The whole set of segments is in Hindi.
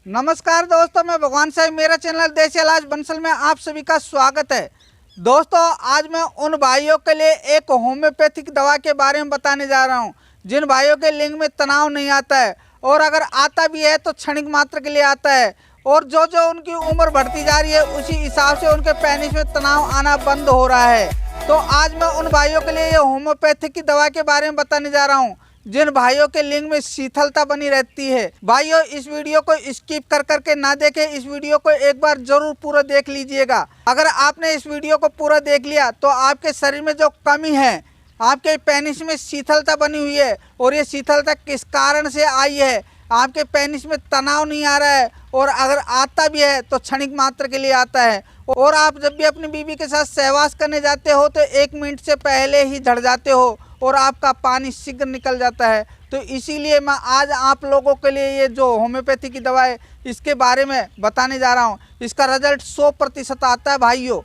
नमस्कार दोस्तों, मैं भगवान साहब, मेरा चैनल देसी इलाज बंसल में आप सभी का स्वागत है। दोस्तों, आज मैं उन भाइयों के लिए एक होम्योपैथिक दवा के बारे में बताने जा रहा हूं, जिन भाइयों के लिंग में तनाव नहीं आता है, और अगर आता भी है तो क्षणिक मात्र के लिए आता है, और जो जो उनकी उम्र बढ़ती जा रही है उसी हिसाब से उनके पेनिस में तनाव आना बंद हो रहा है। तो आज मैं उन भाइयों के लिए ये होम्योपैथिक की दवा के बारे में बताने जा रहा हूँ, जिन भाइयों के लिंग में शीतलता बनी रहती है। भाइयों, इस वीडियो को स्किप कर करके ना देखें, इस वीडियो को एक बार जरूर पूरा देख लीजिएगा। अगर आपने इस वीडियो को पूरा देख लिया तो आपके शरीर में जो कमी है, आपके पेनिस में शीतलता बनी हुई है, और ये शीतलता किस कारण से आई है, आपके पेनिस में तनाव नहीं आ रहा है, और अगर आता भी है तो क्षणिक मात्र के लिए आता है, और आप जब भी अपनी बीवी के साथ सहवास करने जाते हो तो 1 मिनट से पहले ही झड़ जाते हो और आपका पानी शीघ्र निकल जाता है। तो इसीलिए मैं आज आप लोगों के लिए ये जो होम्योपैथी की दवा है इसके बारे में बताने जा रहा हूँ। इसका रिजल्ट 100% आता है भाइयों।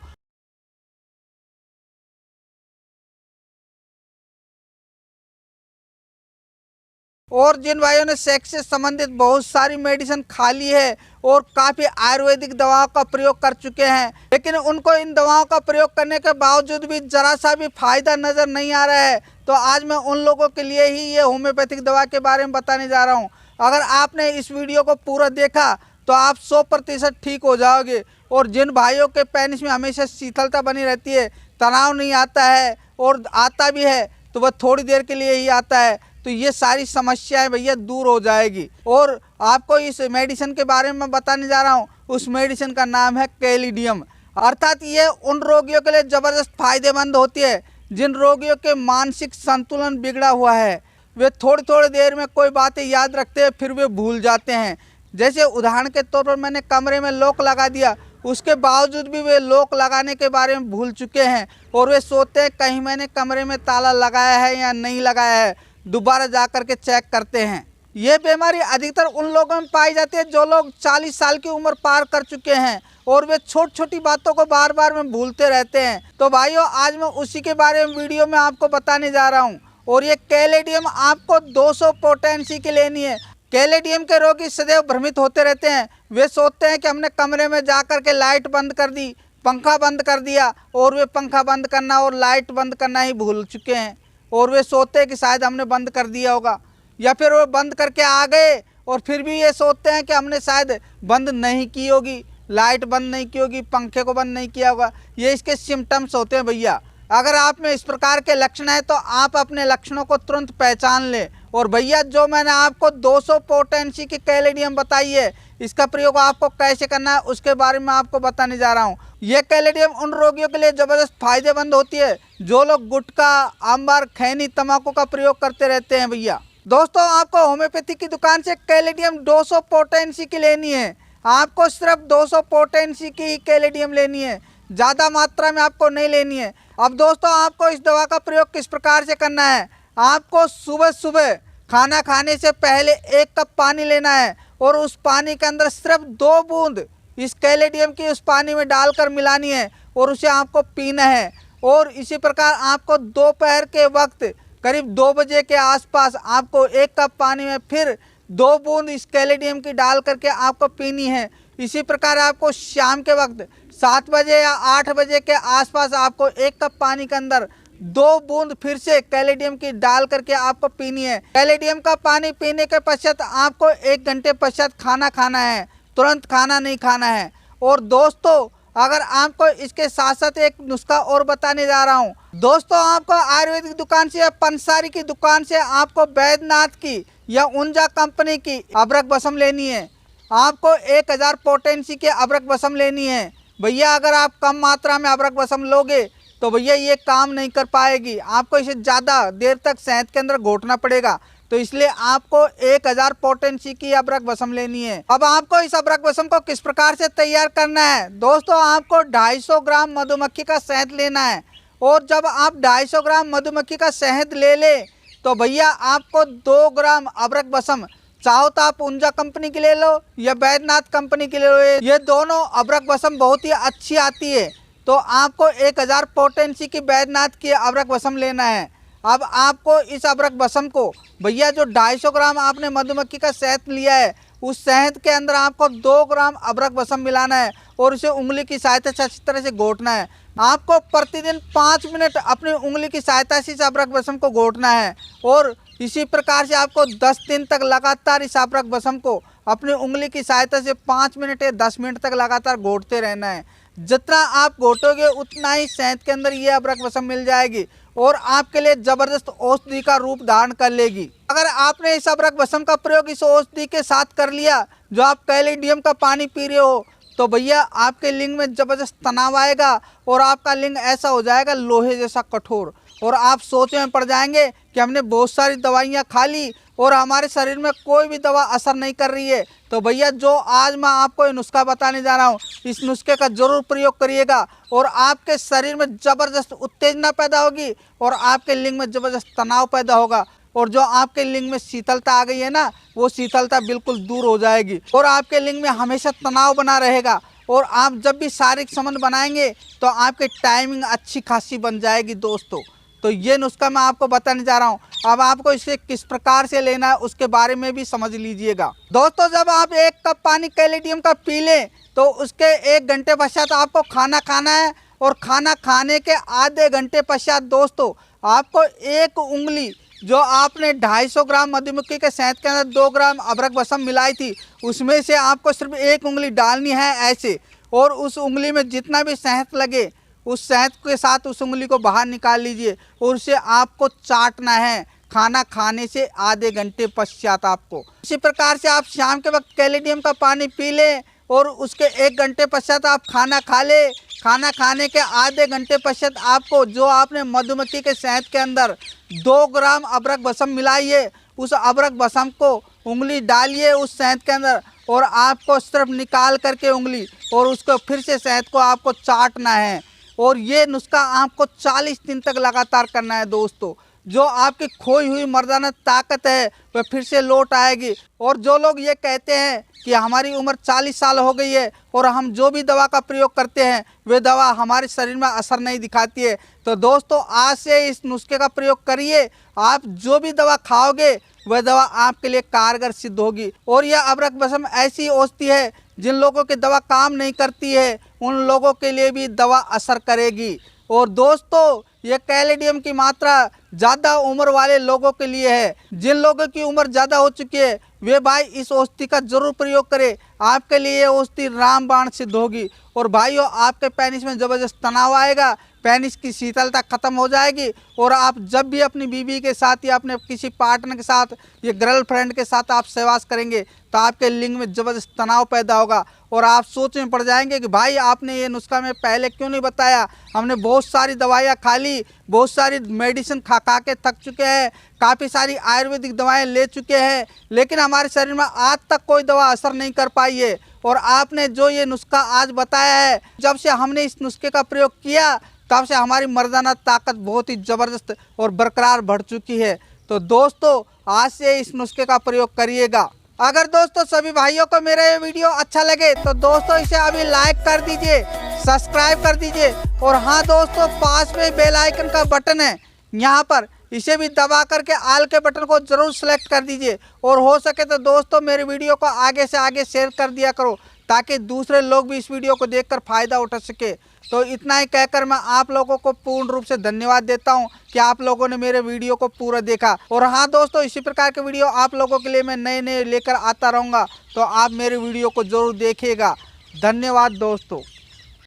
और जिन भाइयों ने सेक्स से संबंधित बहुत सारी मेडिसिन खा ली है और काफ़ी आयुर्वेदिक दवाओं का प्रयोग कर चुके हैं, लेकिन उनको इन दवाओं का प्रयोग करने के बावजूद भी जरा सा भी फायदा नज़र नहीं आ रहा है, तो आज मैं उन लोगों के लिए ही ये होम्योपैथिक दवा के बारे में बताने जा रहा हूँ। अगर आपने इस वीडियो को पूरा देखा तो आप 100% ठीक हो जाओगे। और जिन भाइयों के पेनिस में हमेशा शीतलता बनी रहती है, तनाव नहीं आता है, और आता भी है तो वह थोड़ी देर के लिए ही आता है, तो ये सारी समस्याएं भैया दूर हो जाएगी। और आपको इस मेडिसिन के बारे में बताने जा रहा हूँ। उस मेडिसिन का नाम है कैलिडियम। अर्थात ये उन रोगियों के लिए ज़बरदस्त फायदेमंद होती है जिन रोगियों के मानसिक संतुलन बिगड़ा हुआ है। वे थोड़ी थोड़ी देर में कोई बातें याद रखते हैं, फिर वे भूल जाते हैं। जैसे उदाहरण के तौर पर मैंने कमरे में लॉक लगा दिया, उसके बावजूद भी वे लॉक लगाने के बारे में भूल चुके हैं, और वे सोचते हैं कहीं मैंने कमरे में ताला लगाया है या नहीं लगाया है, दोबारा जा कर के चेक करते हैं। ये बीमारी अधिकतर उन लोगों में पाई जाती है जो लोग 40 साल की उम्र पार कर चुके हैं, और वे छोटी छोटी बातों को बार बार में भूलते रहते हैं। तो भाइयों, आज मैं उसी के बारे में वीडियो में आपको बताने जा रहा हूँ। और ये कैलेडियम आपको 200 पोटेंसी की लेनी है। कैलेडियम के रोगी सदैव भ्रमित होते रहते हैं। वे सोचते हैं कि हमने कमरे में जा कर के लाइट बंद कर दी, पंखा बंद कर दिया, और वे पंखा बंद करना और लाइट बंद करना ही भूल चुके हैं। और वे सोचते हैं कि शायद हमने बंद कर दिया होगा, या फिर वो बंद करके आ गए और फिर भी ये सोचते हैं कि हमने शायद बंद नहीं की होगी, लाइट बंद नहीं की होगी, पंखे को बंद नहीं किया होगा। ये इसके सिम्टम्स होते हैं भैया। अगर आप में इस प्रकार के लक्षण हैं तो आप अपने लक्षणों को तुरंत पहचान लें। और भैया, जो मैंने आपको 200 पोटेंसी की कैलेडियम बताई है, इसका प्रयोग आपको कैसे करना है उसके बारे में आपको बताने जा रहा हूँ। यह कैलेडियम उन रोगियों के लिए ज़बरदस्त फायदेमंद होती है जो लोग गुटखा, आंबार, खैनी, तंबाकू का प्रयोग करते रहते हैं। भैया दोस्तों, आपको होम्योपैथी की दुकान से कैलेडियम 200 पोटेंसी की लेनी है। आपको सिर्फ 200 पोटेंसी की ही कैलेडियम लेनी है, ज़्यादा मात्रा में आपको नहीं लेनी है। अब दोस्तों, आपको इस दवा का प्रयोग किस प्रकार से करना है। आपको सुबह सुबह खाना खाने से पहले 1 कप पानी लेना है, और उस पानी के अंदर सिर्फ 2 बूंद इस कैलेडियम की उस पानी में डालकर मिलानी है, और उसे आपको पीना है। और इसी प्रकार आपको दोपहर के वक्त करीब 2 बजे के आसपास आपको 1 कप पानी में फिर 2 बूंद इस कैलेडियम की डाल करके आपको पीनी है। इसी प्रकार आपको शाम के वक्त 7 बजे या 8 बजे के आसपास आपको 1 कप पानी के अंदर 2 बूंद फिर से कैलेडियम की डाल करके आपको पीनी है। कैलेडियम का पानी पीने के पश्चात आपको 1 घंटे पश्चात खाना खाना है, तुरंत खाना नहीं खाना है। और दोस्तों, अगर आपको इसके साथ साथ एक नुस्खा और बताने जा रहा हूँ। दोस्तों, आपको आयुर्वेदिक दुकान से या पंसारी की दुकान से आपको वैद्यनाथ की या ऊंजा कंपनी की अबरक बसम लेनी है। आपको 1000 पोटेंसी के अबरक बसम लेनी है। भैया, अगर आप कम मात्रा में अबरक बसम लोगे तो भैया ये काम नहीं कर पाएगी, आपको इसे ज़्यादा देर तक शहद के अंदर घोटना पड़ेगा। तो इसलिए आपको 1000 पोटेंसी की अबरक बसम लेनी है। अब आपको इस अबरक बसम को किस प्रकार से तैयार करना है। दोस्तों, आपको 250 ग्राम मधुमक्खी का शहद लेना है, और जब आप 250 ग्राम मधुमक्खी का शहद ले ले तो भैया आपको 2 ग्राम अबरक बसम, चाहो तो आप ऊंजा कंपनी की ले लो या वैद्यनाथ कंपनी की ले लो, ये दोनों अबरक बसम बहुत ही अच्छी आती है। तो आपको 1000 पोटेंसी की वैद्यनाथ की अबरक बसम लेना है। अब आपको इस अबरक बसम को भैया जो 250 ग्राम आपने मधुमक्खी का शहद लिया है उस शहद के अंदर आपको 2 ग्राम अदरक बसम मिलाना है और इसे उंगली की सहायता से अच्छी तरह से घोटना है। आपको प्रतिदिन 5 मिनट अपनी उंगली की सहायता से इस अदरक बसम को घोटना है और इसी प्रकार से आपको 10 दिन तक लगातार इस अदरक बसम को अपनी उंगली की सहायता से 5 मिनट या 10 मिनट तक लगातार घोटते रहना है। जितना आप घोटोगे उतना ही शहद के अंदर ये अदरक बसम मिल जाएगी और आपके लिए जबरदस्त औषधि का रूप धारण कर लेगी। अगर आपने इस अदरक बसम का प्रयोग इस औषधि के साथ कर लिया जो आप कैल्शियम का पानी पी रहे हो, तो भैया आपके लिंग में जबरदस्त तनाव आएगा और आपका लिंग ऐसा हो जाएगा लोहे जैसा कठोर और आप सोच में पड़ जाएंगे कि हमने बहुत सारी दवाइयाँ खा ली और हमारे शरीर में कोई भी दवा असर नहीं कर रही है। तो भैया जो आज मैं आपको ये नुस्खा बताने जा रहा हूँ, इस नुस्खे का जरूर प्रयोग करिएगा और आपके शरीर में जबरदस्त उत्तेजना पैदा होगी और आपके लिंग में जबरदस्त तनाव पैदा होगा और जो आपके लिंग में शीतलता आ गई है ना, वो शीतलता बिल्कुल दूर हो जाएगी और आपके लिंग में हमेशा तनाव बना रहेगा और आप जब भी शारीरिक संबंध बनाएंगे तो आपकी टाइमिंग अच्छी खासी बन जाएगी दोस्तों। तो ये नुस्खा मैं आपको बताने जा रहा हूँ। अब आपको इसे किस प्रकार से लेना है उसके बारे में भी समझ लीजिएगा दोस्तों। जब आप 1 कप पानी कैल्शियम का पी लें तो उसके 1 घंटे पश्चात आपको खाना खाना है और खाना खाने के आधे घंटे पश्चात दोस्तों आपको 1 उंगली जो आपने 250 ग्राम मधुमक्खी के शहद के अंदर 2 ग्राम अदरक बसम मिलाई थी उसमें से आपको सिर्फ 1 उंगली डालनी है ऐसे, और उस उंगली में जितना भी शहद लगे उस शहद के साथ उस उंगली को बाहर निकाल लीजिए और उसे आपको चाटना है खाना खाने से आधे घंटे पश्चात आपको। इसी प्रकार से आप शाम के वक्त कैल्शियम का पानी पी लें और उसके 1 घंटे पश्चात आप खाना खा ले। खाना खाने के आधे घंटे पश्चात आपको जो आपने मधुमक्खी के शहद के अंदर 2 ग्राम अदरक बसम मिलाई है उस अदरक बसम को उंगली डालिए उस शहद के अंदर और आपको सिर्फ निकाल करके उंगली और उसको फिर से शहद को आपको चाटना है और ये नुस्खा आपको 40 दिन तक लगातार करना है दोस्तों। जो आपकी खोई हुई मर्दाना ताकत है वह फिर से लौट आएगी। और जो लोग ये कहते हैं कि हमारी उम्र 40 साल हो गई है और हम जो भी दवा का प्रयोग करते हैं वे दवा हमारे शरीर में असर नहीं दिखाती है, तो दोस्तों आज से इस नुस्खे का प्रयोग करिए। आप जो भी दवा खाओगे वह दवा आपके लिए कारगर सिद्ध होगी। और यह अदरक बसम ऐसी औषधि है जिन लोगों की दवा काम नहीं करती है उन लोगों के लिए भी दवा असर करेगी। और दोस्तों ये कैल्शियम की मात्रा ज़्यादा उम्र वाले लोगों के लिए है। जिन लोगों की उम्र ज़्यादा हो चुकी है वे भाई इस औषधि का जरूर प्रयोग करें, आपके लिए ये औषधि रामबाण सिद्ध होगी। और भाइयों आपके पेनिस में ज़बरदस्त तनाव आएगा, पेनिस की शीतलता खत्म हो जाएगी और आप जब भी अपनी बीवी के साथ या अपने किसी पार्टनर के साथ या गर्लफ्रेंड के साथ आप सहवास करेंगे तो आपके लिंग में ज़बरदस्त तनाव पैदा होगा और आप सोच में पड़ जाएंगे कि भाई आपने ये नुस्खा में पहले क्यों नहीं बताया। हमने बहुत सारी दवाइयाँ खा ली, बहुत सारी मेडिसिन खा के थक चुके हैं, काफ़ी सारी आयुर्वेदिक दवाएं ले चुके हैं, लेकिन हमारे शरीर में आज तक कोई दवा असर नहीं कर पाई है। और आपने जो ये नुस्खा आज बताया है, जब से हमने इस नुस्खे का प्रयोग किया तब से हमारी मर्दाना ताकत बहुत ही ज़बरदस्त और बरकरार बढ़ चुकी है। तो दोस्तों आज से इस नुस्खे का प्रयोग करिएगा। अगर दोस्तों सभी भाइयों को मेरा ये वीडियो अच्छा लगे तो दोस्तों इसे अभी लाइक कर दीजिए, सब्सक्राइब कर दीजिए और हाँ दोस्तों पास में बेल आइकन का बटन है यहाँ पर, इसे भी दबा करके आल के बटन को जरूर सेलेक्ट कर दीजिए। और हो सके तो दोस्तों मेरे वीडियो को आगे से आगे शेयर कर दिया करो ताकि दूसरे लोग भी इस वीडियो को देखकर फ़ायदा उठा सके। तो इतना ही कहकर मैं आप लोगों को पूर्ण रूप से धन्यवाद देता हूं कि आप लोगों ने मेरे वीडियो को पूरा देखा। और हाँ दोस्तों इसी प्रकार के वीडियो आप लोगों के लिए मैं नए लेकर आता रहूँगा, तो आप मेरे वीडियो को ज़रूर देखिएगा। धन्यवाद दोस्तों।